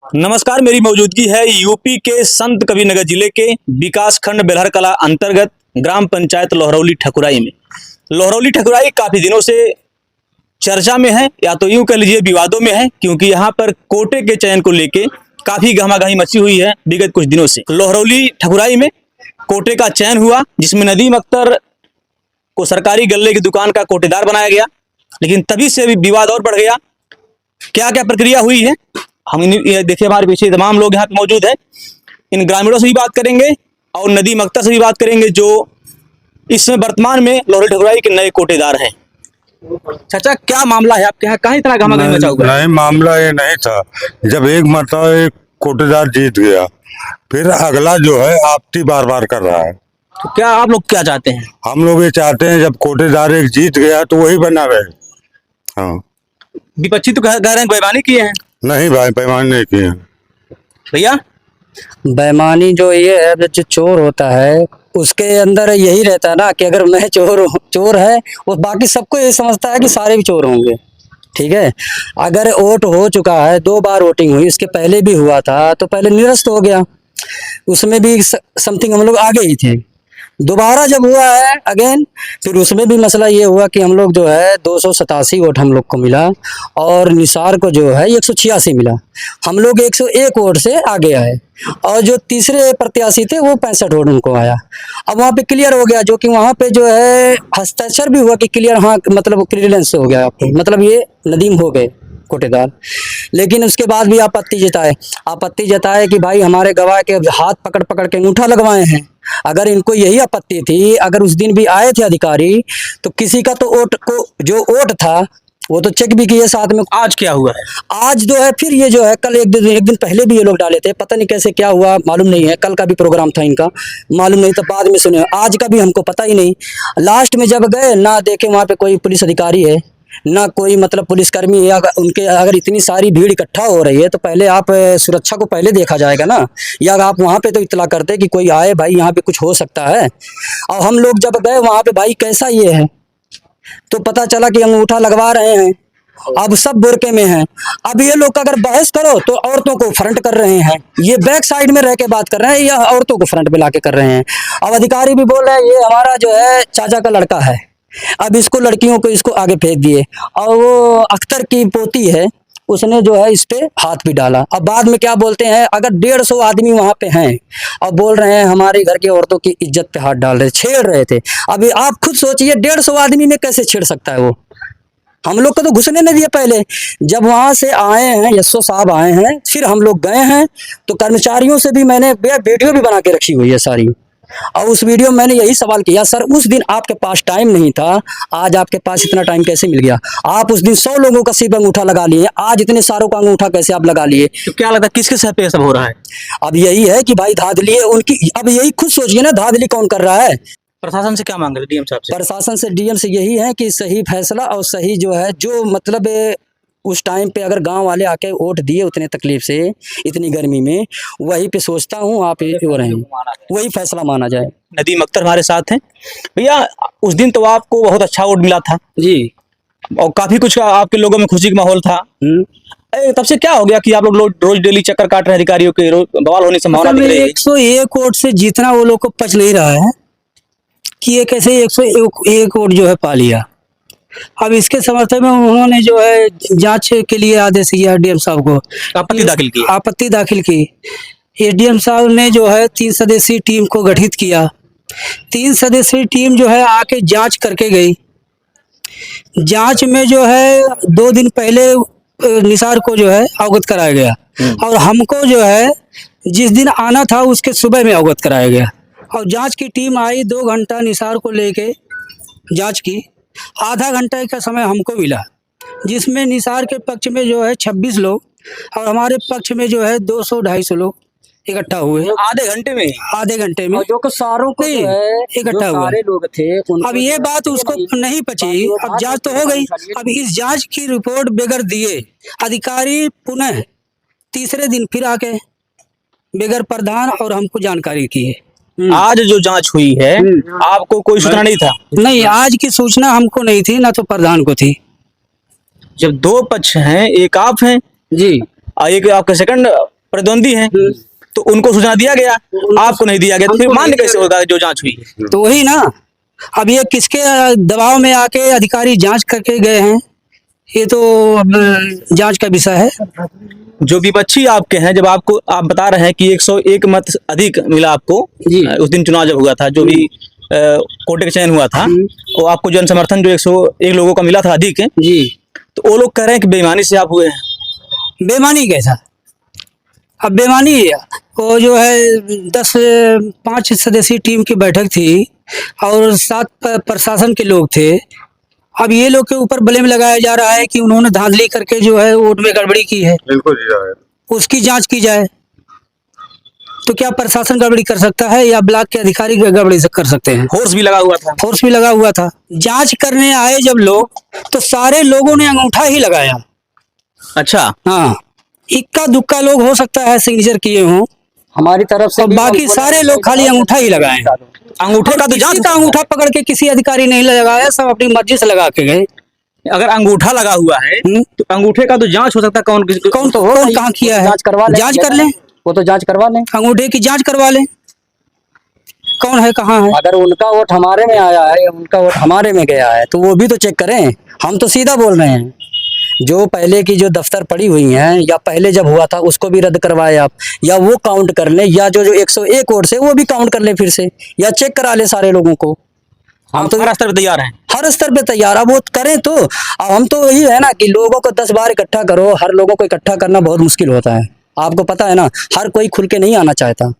नमस्कार, मेरी मौजूदगी है यूपी के संत कबीरनगर जिले के विकास खंड बेलहर कला अंतर्गत ग्राम पंचायत लोहरौली ठकुराई में। लोहरौली ठकुराई काफी दिनों से चर्चा में है, या तो यूं कह लीजिए विवादों में है, क्योंकि यहाँ पर कोटे के चयन को लेके काफी गहमागही मची हुई है विगत कुछ दिनों से। लोहरौली ठकुराई में कोटे का चयन हुआ, जिसमें नदीम अख्तर को सरकारी गल्ले की दुकान का कोटेदार बनाया गया, लेकिन तभी से विवाद और बढ़ गया। क्या क्या प्रक्रिया हुई है, हम देखिए हमारे पीछे तमाम लोग यहाँ पे मौजूद हैं। इन ग्रामीणों से भी बात करेंगे और नदीम अख्तर से भी बात करेंगे, जो इस समय वर्तमान में लोहरौली ठकुराई के नए कोटेदार हैं। चाचा, क्या मामला है आपके यहाँ, कहाँ इतना गहमागही मचा हुआ है? नहीं, मामला ये नहीं था। जब एक मरतबा एक कोटेदार जीत गया, फिर अगला जो है आपती बार बार कर रहा है। तो क्या आप लोग क्या चाहते हैं? हम लोग ये चाहते हैं जब कोटेदार एक जीत गया तो वही बना रहे। हाँ, विपक्षी तो कह रहे हैं बेईमानी किए हैं। नहीं भाई, बेईमान नहीं किए। भैया, बेईमानी जो ये है, जो चोर होता है उसके अंदर यही रहता है ना कि अगर मैं चोर है, वो बाकी सबको ये समझता है कि सारे भी चोर होंगे। ठीक है, अगर वोट हो चुका है, 2 बार वोटिंग हुई, इसके पहले भी हुआ था तो पहले निरस्त हो गया, उसमें भी समथिंग हम लोग आगे ही थे। दोबारा जब हुआ है अगेन, फिर उसमें भी मसला ये हुआ कि हम लोग जो है 287 वोट हम लोग को मिला और निसार को जो है 186 मिला। हम लोग 101 वोट से आगे आए और जो तीसरे प्रत्याशी थे वो 65 वोट उनको आया। अब वहाँ पे क्लियर हो गया, जो कि वहाँ पे जो है हस्ताक्षर भी हुआ कि क्लियर, हाँ मतलब क्लियरेंस हो गया आपको, मतलब ये नदीम हो गए कोटेदार। लेकिन उसके बाद भी आपत्ति जताए कि भाई हमारे गवाह के हाथ पकड़ पकड़ के अंगूठा लगवाए हैं। अगर इनको यही आपत्ति थी, अगर उस दिन भी आए थे अधिकारी, तो किसी का तो वोट को जो वोट था वो तो चेक भी किए साथ में। आज क्या हुआ है? आज जो है फिर ये जो है कल एक दिन पहले भी ये लोग डाले थे, पता नहीं कैसे क्या हुआ मालूम नहीं है। कल का भी प्रोग्राम था इनका, मालूम नहीं, तो बाद में सुने। आज का भी हमको पता ही नहीं। लास्ट में जब गए ना देखे वहाँ पे कोई पुलिस अधिकारी है, ना कोई मतलब पुलिसकर्मी है। उनके अगर इतनी सारी भीड़ इकट्ठा हो रही है तो पहले आप सुरक्षा को पहले देखा जाएगा ना, या आप वहाँ पे तो इत्तला करते कि कोई आए भाई यहाँ पे कुछ हो सकता है। और हम लोग जब गए वहाँ पे, भाई कैसा ये है, तो पता चला कि अंगूठा लगवा रहे हैं। अब सब बुरके में हैं। अब ये लोग अगर बहस करो तो औरतों को फ्रंट कर रहे हैं, ये बैक साइड में रह के बात कर रहे हैं या औरतों को फ्रंट में ला के कर रहे हैं। अब अधिकारी भी बोल रहे हैं ये हमारा जो है चाचा का लड़का है, अब इसको लड़कियों को इसको आगे फेंक दिए। और वो अख्तर की पोती है, उसने जो है इस पे हाथ भी डाला। अब बाद में क्या बोलते हैं, अगर 150 आदमी वहां पे हैं और बोल रहे हैं हमारे घर की औरतों की इज्जत पे हाथ डाल रहे, छेड़ रहे थे। अभी आप खुद सोचिए 150 आदमी में कैसे छेड़ सकता है वो। हम लोग को तो घुसने नहीं दिया। पहले जब वहां से आए हैं, यशो साहब आए हैं, फिर हम लोग गए हैं, तो कर्मचारियों से भी मैंने वीडियो भी बना के रखी हुई है सारी। और उस वीडियो में मैंने यही सवाल किया, सर उस दिन आपके पास टाइम नहीं था, आज आपके पास इतना टाइम कैसे मिल गया? आप उस दिन 100 लोगों का सिर्फ अंगूठा लगा लिए, आज इतने सारों का अंगूठा कैसे आप लगा लिए? तो क्या लगता है किसके सर पे सब हो रहा है? अब यही है कि भाई धांधली उनकी। अब यही खुद सोचिए ना, धांधली कौन कर रहा है? प्रशासन से क्या मांग रहे डीएम साहब से? प्रशासन से, डीएम से यही है कि सही फैसला और सही जो है, जो मतलब उस टाइम पे अगर गांव वाले आके वोट दिए उतने तकलीफ से, इतनी गर्मी में, वही पे सोचता हूँ आप हो रहे हैं, वही फैसला माना जाए। नदीम अख्तर हमारे साथ हैं। भैया, उस दिन तो आपको बहुत अच्छा वोट मिला था जी, और काफी कुछ आपके लोगों में खुशी का माहौल था। तब से क्या हो गया कि आप लोग रोज डेली चक्कर काट रहे हैं, अधिकारियों के बवाल होने की संभावना दिख रही है? 101 वोट से जीतना वो लोग को पच नहीं रहा है कि ये कैसे 101 वोट जो है पा लिया। अब इसके समर्थन में उन्होंने जो है जांच के लिए आदेश किया डीएम साहब को, आपत्ति दाखिल की। एसडीएम साहब ने जो है 3 सदस्यीय टीम को गठित किया। 3 सदस्यीय टीम जो है आके जांच करके गई। जांच में जो है 2 दिन पहले निसार को जो है अवगत कराया गया और हमको जो है जिस दिन आना था उसके सुबह में अवगत कराया गया। और जांच की टीम आई, 2 घंटा निसार को लेके जांच की। आधा घंटा का समय हमको मिला, जिसमें निसार के पक्ष में जो है 26 लोग और हमारे पक्ष में जो है 200-250 लोग इकट्ठा हुए। आधे घंटे में जो सारों को इकट्ठा हुए लोग थे। अब ये बात उसको नहीं पची। अब जांच तो हो गई। अब इस जांच की रिपोर्ट बगैर दिए अधिकारी पुनः तीसरे दिन फिर आके बगैर प्रधान और हमको जानकारी की है। आज जो जांच हुई है आपको कोई सूचना नहीं था? नहीं, आज की सूचना हमको नहीं थी, ना तो प्रधान को थी। जब 2 पक्ष हैं, एक आप हैं जी और एक आपका सेकंड प्रतिद्वंदी हैं, तो उनको सूचना दिया गया, आपको नहीं दिया गया, तो फिर मान्य कैसे होगा जो जांच हुई है? तो वही ना, अब ये किसके दबाव में आके अधिकारी जांच करके गए हैं, ये तो अब जांच का विषय है। जो विपक्षी आपके हैं, जब आपको आप बता रहे हैं कि 101 मत अधिक मिला आपको, जी। उस दिन चुनाव जब हुआ था, जो भी कोटे का चयन हुआ था, वो आपको जन समर्थन जो 101 लोगों का मिला था अधिक है, जी। तो वो लोग कह रहे हैं कि बेईमानी से आप हुए हैं। बेईमानी कैसा? अब बेईमानी वो जो है 5 सदस्यीय टीम की बैठक थी और 7 प्रशासन के लोग थे। अब ये लोग के ऊपर ब्लेम लगाया जा रहा है कि उन्होंने धांधली करके जो है वोट में गड़बड़ी की है, बिल्कुल जी है। उसकी जांच की जाए। तो क्या प्रशासन गड़बड़ी कर सकता है या ब्लॉक के अधिकारी गड़बड़ी कर सकते हैं? फोर्स भी लगा हुआ था। फोर्स भी लगा हुआ था। जांच करने आए जब लोग, तो सारे लोगों ने अंगूठा ही लगाया। अच्छा, हाँ, इक्का दुक्का लोग हो सकता है सिग्नेचर किए हों, हमारी तरफ से और बाकी सारे लोग खाली अंगूठा ही लगाए। अंगूठे का तो किसी जांच का अंगूठा पकड़ के किसी अधिकारी नहीं लगाया, सब अपनी मर्जी से लगा के गए। अगर अंगूठा लगा हुआ है तो अंगूठे का तो जांच हो सकता है, कौन कहाँ किया है? जांच करवा लें, जांच कर लें, वो तो जांच करवा लें। अंगूठे की जांच करवा लें, कौन है कहाँ है। अगर उनका वोट हमारे में आया है, उनका वोट हमारे में गया है, तो वो भी तो चेक करें। हम तो सीधा बोल रहे हैं, जो पहले की जो दफ्तर पड़ी हुई हैं या पहले जब हुआ था उसको भी रद्द करवाए आप, या वो काउंट कर ले, या जो 101 वोट से वो भी काउंट कर ले फिर से, या चेक करा ले सारे लोगों को। हम तो हर स्तर पर तैयार हैं। हर स्तर पे तैयार, अब वो करें तो। अब हम तो यही है ना कि लोगों को 10 बार इकट्ठा करो, हर लोगों को इकट्ठा करना बहुत मुश्किल होता है। आपको पता है ना, हर कोई खुल के नहीं आना चाहता।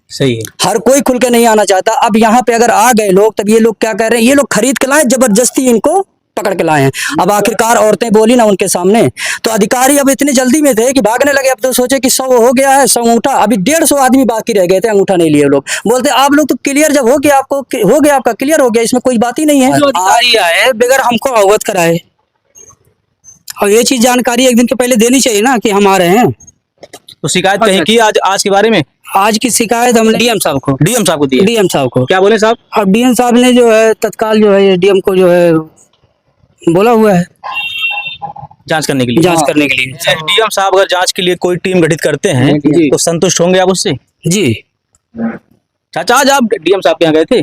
सही है। हर कोई खुल के नहीं आना चाहता। अब यहाँ पे अगर आ गए लोग, तब ये लोग क्या कह रहे हैं, ये लोग खरीद के लाए, जबरदस्ती इनको पकड़ के लाए हैं। अब आखिरकार औरतें बोली ना उनके सामने, तो अधिकारी अब इतने जल्दी में थे कि भागने लगे। अब तो सोचे कि 100 हो गया है, 100 अंगूठा, अभी 150 आदमी बाकी रह गए थे, अंगूठा नहीं लिए लोग। बोलते आप लोग तो क्लियर जब हो गया, आपको हो गया, आपका क्लियर हो गया, इसमें कोई बात ही नहीं है। जो अधिकारी आए बगैर हमको अवगत कराए, और ये चीज जानकारी एक दिन के पहले देनी चाहिए ना कि हम आ रहे हैं। तो शिकायत कहीं की आज के बारे में? आज की शिकायत हमने डीएम साहब को दी है। डीएम साहब को। क्या बोले साहब? अब डीएम साहब ने जो है तत्काल जो है डीएम को जो है बोला हुआ है जांच करने के लिए। डीएम साहब अगर जांच के लिए कोई टीम गठित करते हैं तो संतुष्ट होंगे आप उससे? जी। चाचा, आज आप डीएम साहब के यहाँ गए थे?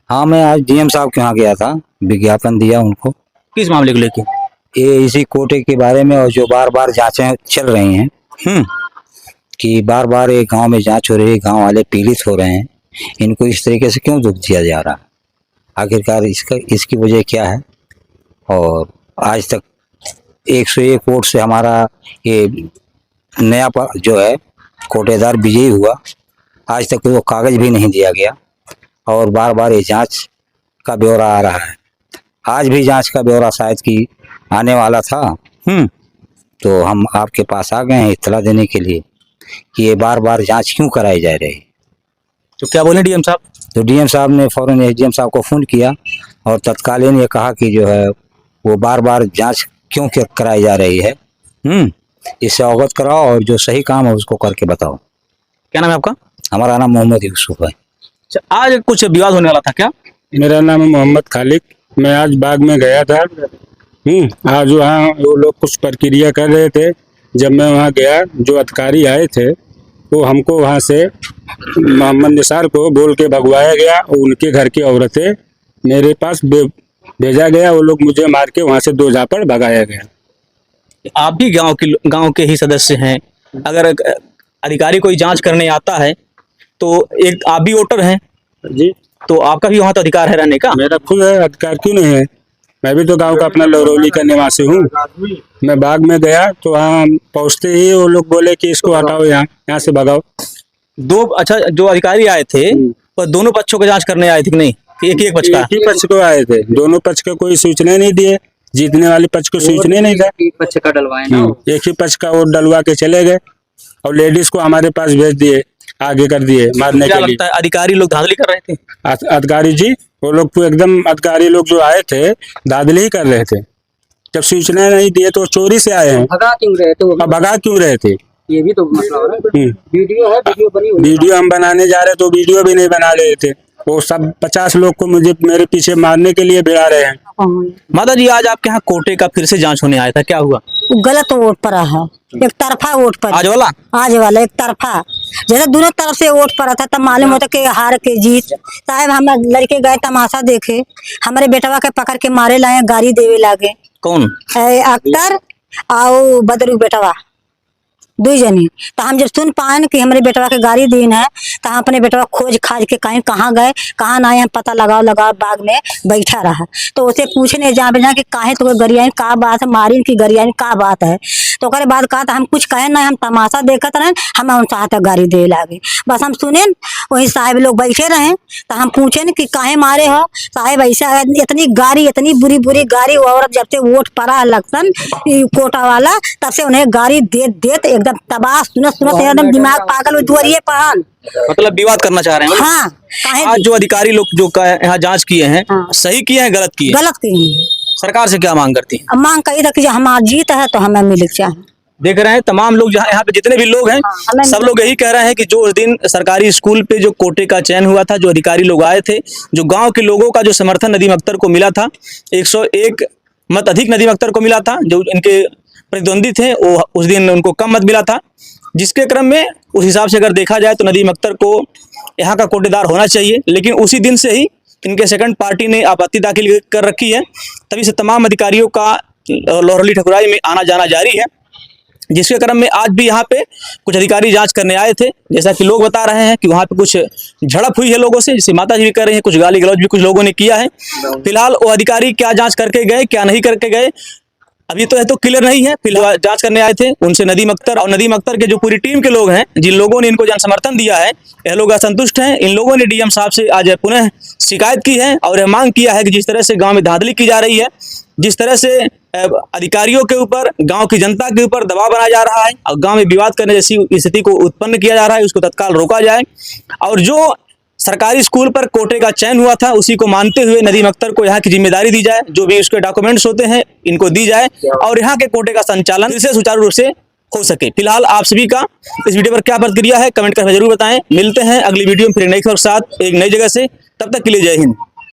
हाँ, मैं आज डीएम साहब के यहाँ गया था, विज्ञापन दिया उनको। किस मामले को लेके? ये इसी कोटे के बारे में, और जो बार बार जांचें चल रही हैं कि बार बार एक गांव में जांच हो रही है, गांव वाले पीड़ित हो रहे हैं, इनको इस तरीके से क्यों दुख दिया जा रहा है, आखिरकार इसकी वजह क्या है। और आज तक 101 वोट से हमारा ये नया जो है कोटेदार विजयी हुआ, आज तक वो कागज भी नहीं दिया गया, और बार बार ये जांच का ब्यौरा आ रहा है। आज भी जांच का ब्यौरा शायद कि आने वाला था। तो हम आपके पास आ गए हैं इत्तला देने के लिए कि ये बार बार जांच क्यों कराई जा रही है। तो क्या बोले डीएम साहब? तो डीएम साहब ने फौरन एसडीएम साहब को फोन किया और तत्कालीन ये कहा कि जो है वो बार बार जांच क्यों कराई जा रही है, इससे अवगत कराओ और जो सही काम है उसको करके बताओ। क्या नाम है आपका? हमारा नाम मोहम्मद यूसुफ है। अच्छा, आज कुछ विवाद होने वाला था क्या? मेरा नाम है मोहम्मद खालिक। मैं आज बाग में गया था। आज वहाँ वो लोग कुछ प्रक्रिया कर रहे थे। जब मैं वहाँ गया, जो अधिकारी आए थे वो हमको वहाँ से मोहम्मद निसार को बोल के भगवाया गया, और उनके घर की औरतें मेरे पास भेजा गया। वो लोग मुझे मार के वहाँ से 2 झापड़ भगाया गया। आप भी गांव के ही सदस्य हैं। अगर अधिकारी कोई जांच करने आता है तो एक आप भी वोटर हैं जी, तो आपका भी वहाँ तो अधिकार है रहने का। मेरा खुद है, अधिकार क्यों नहीं है। मैं भी तो गांव का अपना लौरौली का निवासी हूँ। मैं बाग में गया तो वहाँ पहुँचते ही वो लोग बोले कि इसको हटाओ, यहाँ से भगाओ। अच्छा, जो अधिकारी आए थे वो दोनों पक्षों की जांच करने आए थे कि नहीं? एक ही पक्ष का? एक ही पक्ष को आए थे, दोनों पक्ष का कोई सूचना नहीं दिए। जीतने वाले पक्ष को सूचना नहीं था। एक पक्ष का डलवाए ना। एक ही पक्ष का वोट डलवा के चले गए, और लेडीज को हमारे पास भेज दिए, आगे कर दिए मारने क्या के लिए। लगता है अधिकारी लोग धांधली कर रहे थे? अधिकारी जी, वो लोग तो एकदम, अधिकारी लोग जो आए थे धांधली ही कर रहे थे। जब सूचना नहीं दिए तो चोरी से आए हैं। भगा क्यों रहे थे? अब भगा क्यों रहे थे, ये भी तो मसला हो रहा है। वीडियो है, वीडियो बनी हुई है। वीडियो हम बनाने जा रहे तो वीडियो भी नहीं बना रहे थे। वो सब 50 लोग को मेरे पीछे मारने के लिए भिड़ा रहे हैं। माता जी, आज आपके यहाँ कोटे का फिर से जांच होने आया था, क्या हुआ? वो गलत वोट पड़ा है, एक तरफा वोट पड़ा। आज वाला एक तरफा, जैसे दोनों तरफ से वोट पड़ा था तब मालूम होता कि हार के जीत। साहब हम लड़के गए तमाशा देखे, हमारे बेटवा के पकड़ के मारे लाए, गाड़ी देवे लागे। कौन? अख्तर और बदरू बेटवा, दो जनी। तो हम जब सुन पाए कि हमारे बेटवा के गाड़ी दीन है, तो हम अपने बेटवा खोज खाज के कहीं कहाँ गए कहाँ ना आए, हम पता लगाओ बाग में बैठा रहा। तो उसे पूछने जहाँ पे कि काहे तो गरियान का बात है, मारिन की गरियान का बात है। तो ओकरे बाद कहा था हम कुछ कहे ना, हम तमाशा देखत रहे, हम उन चाहता गाड़ी दे लागे। बस हम सुने वही साहब लोग बैठे रहे, तो हम पूछे कि काहे मारे हो साहब, ऐसा इतनी गाड़ी, इतनी बुरी बुरी गाड़ी। औरत जब से वोट पड़ा इलेक्शन कोटा वाला, तब से उन्हें गाड़ी देत एकदम तबाह, सुनत एकदम दिमाग पागल हुई दुआरिये पहन। मतलब विवाद करना चाह रहे हैं? हाँ, आज जो अधिकारी लोग जो यहाँ जांच किए हैं, सही किए हैं गलत किए? गलत किए। सरकार से क्या मांग करती है? मांग कही था कि हमारा जीत है तो हमें मिले चाहिए। देख रहे हैं तमाम लोग यहाँ पे जितने भी लोग हैं, सब लोग यही कह रहे हैं कि जो उस दिन सरकारी स्कूल पे जो कोटे का चयन हुआ था, जो अधिकारी लोग आए थे, जो गांव के लोगों का जो समर्थन नदीम अख्तर को मिला था, 101 मत अधिक नदीम अख्तर को मिला था। जो इनके प्रतिद्वंदी थे वो उस दिन उनको कम मत मिला था, जिसके क्रम में उस हिसाब से अगर देखा जाए तो नदीम अख्तर को यहाँ का कोटेदार होना चाहिए। लेकिन उसी दिन से ही इनके सेकंड पार्टी ने आपत्ति दाखिल कर रखी है, तभी से तमाम अधिकारियों का लोहरौली ठकुराई में आना जाना जारी है, जिसके क्रम में आज भी यहाँ पे कुछ अधिकारी जांच करने आए थे। जैसा कि लोग बता रहे हैं कि वहाँ पे कुछ झड़प हुई है लोगों से, जिसे माता जी भी कर रही हैं, कुछ गाली गलौज भी कुछ लोगों ने किया है। फिलहाल वो अधिकारी क्या जांच करके गए क्या नहीं करके गए अभी तो क्लियर नहीं है। फिलहाल जांच करने आए थे, उनसे नदीम अख्तर और नदीम अख्तर के जो पूरी टीम के लोग हैं, जिन लोगों ने इनको जन समर्थन दिया है, यह लोग असंतुष्ट हैं। इन लोगों ने डीएम साहब से आज पुनः शिकायत की है और यह मांग किया है कि जिस तरह से गांव में धांधली की जा रही है, जिस तरह से अधिकारियों के ऊपर, गांव की जनता के ऊपर दबाव बनाया जा रहा है और गांव में विवाद करने जैसी स्थिति को उत्पन्न किया जा रहा है, उसको तत्काल रोका जाए। और जो सरकारी स्कूल पर कोटे का चयन हुआ था, उसी को मानते हुए नदीम अख्तर को यहाँ की जिम्मेदारी दी जाए, जो भी उसके डॉक्यूमेंट्स होते हैं इनको दी जाए और यहाँ के कोटे का संचालन फिर से सुचारू रूप से हो सके। फिलहाल आप सभी का इस वीडियो पर क्या प्रतिक्रिया है, कमेंट करके जरूर बताएं। मिलते हैं अगली वीडियो में फिर एक नई खबर के साथ, एक नई जगह से। तब तक के लिए जय हिंद।